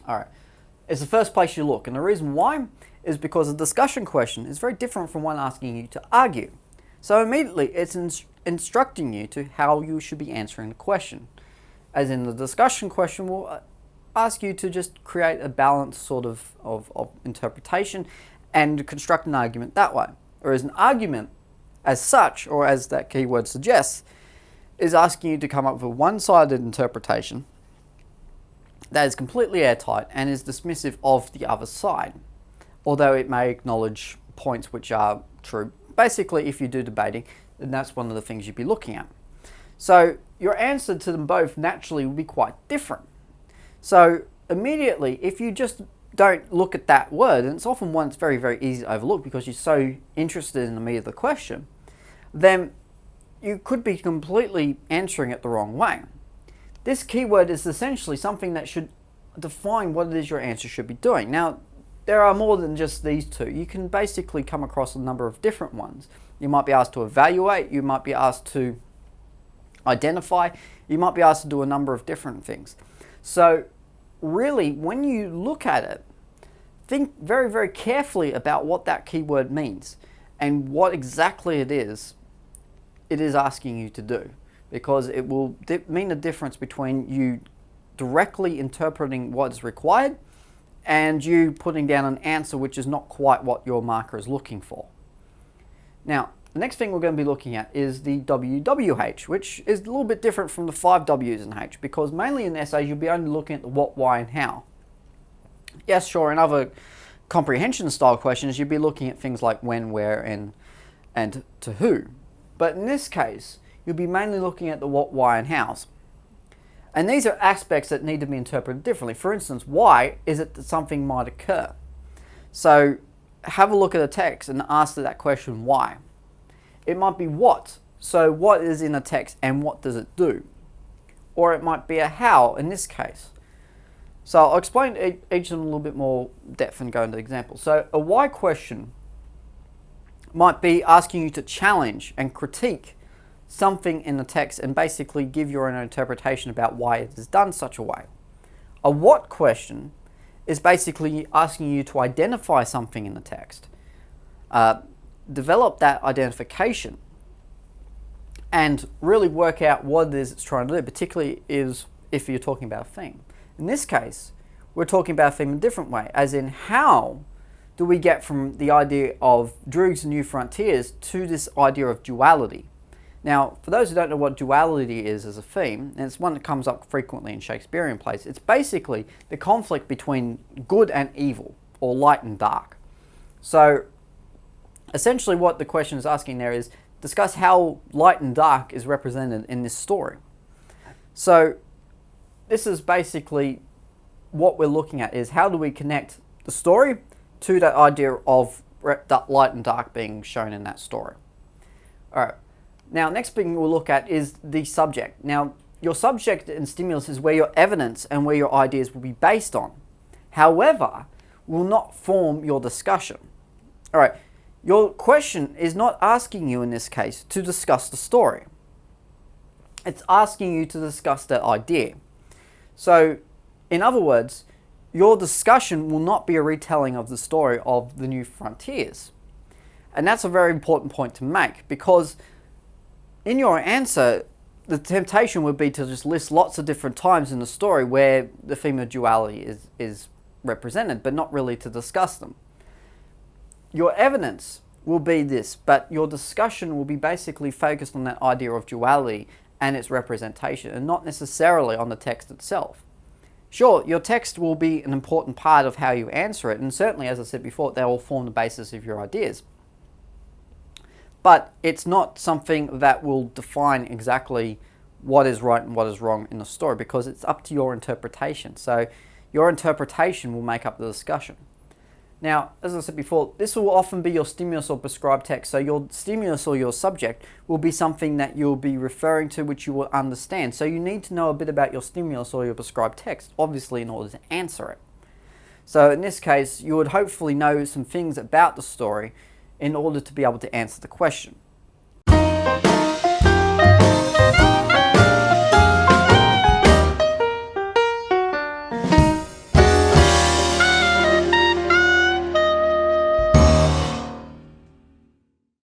All right, it's the first place you look, and the reason why is because a discussion question is very different from one asking you to argue. So immediately it's instructing you to how you should be answering the question. As in, the discussion question will ask you to just create a balanced sort of interpretation and construct an argument that way. Whereas an argument as such, or as that keyword suggests, is asking you to come up with a one-sided interpretation that is completely airtight and is dismissive of the other side, although it may acknowledge points which are true. Basically, if you do debating, then that's one of the things you'd be looking at. So your answer to them both naturally will be quite different. So immediately, if you just don't look at that word, and it's often one that's very, very easy to overlook because you're so interested in the meat of the question, then you could be completely answering it the wrong way. This keyword is essentially something that should define what it is your answer should be doing. Now, there are more than just these two. You can basically come across a number of different ones. You might be asked to evaluate, you might be asked to identify, you might be asked to do a number of different things. So really, when you look at it, think very, very carefully about what that keyword means and what exactly it is asking you to do, because it will mean a difference between you directly interpreting what is required and you putting down an answer which is not quite what your marker is looking for. Now, the next thing we're going to be looking at is the WWH, which is a little bit different from the 5 W's and H, because mainly in essays you'll be only looking at the what, why, and how. Yes, sure, in other comprehension style questions you'll be looking at things like when, where, and to who. But in this case, you'll be mainly looking at the what, why, and hows. And these are aspects that need to be interpreted differently. For instance, why is it that something might occur? So have a look at a text and ask that question, why? It might be what. So what is in a text and what does it do? Or it might be a how in this case. So I'll explain each of them in a little bit more depth and go into examples. So a why question might be asking you to challenge and critique something in the text and basically give your own interpretation about why it is done such a way. A what question is basically asking you to identify something in the text, develop that identification, and really work out what it is it's trying to do, particularly if you're talking about a theme. In this case, we're talking about a theme in a different way, as in how do we get from the idea of Droog's New Frontiers to this idea of duality. Now, for those who don't know what duality is as a theme, and it's one that comes up frequently in Shakespearean plays, it's basically the conflict between good and evil, or light and dark. So, essentially what the question is asking there is, discuss how light and dark is represented in this story. So, this is basically what we're looking at, is how do we connect the story to that idea of light and dark being shown in that story. Alright. Now, next thing we'll look at is the subject. Now, your subject and stimulus is where your evidence and where your ideas will be based on. However, will not form your discussion. All right, your question is not asking you in this case to discuss the story. It's asking you to discuss that idea. So, in other words, your discussion will not be a retelling of the story of the New Frontiers. And that's a very important point to make, because in your answer, the temptation would be to just list lots of different times in the story where the theme of duality is represented, but not really to discuss them. Your evidence will be this, but your discussion will be basically focused on that idea of duality and its representation, and not necessarily on the text itself. Sure, your text will be an important part of how you answer it, and certainly, as I said before, they will form the basis of your ideas. But it's not something that will define exactly what is right and what is wrong in the story, because it's up to your interpretation. So your interpretation will make up the discussion. Now, as I said before, this will often be your stimulus or prescribed text. So your stimulus or your subject will be something that you'll be referring to, which you will understand. So you need to know a bit about your stimulus or your prescribed text, obviously, in order to answer it. So in this case, you would hopefully know some things about the story in order to be able to answer the question.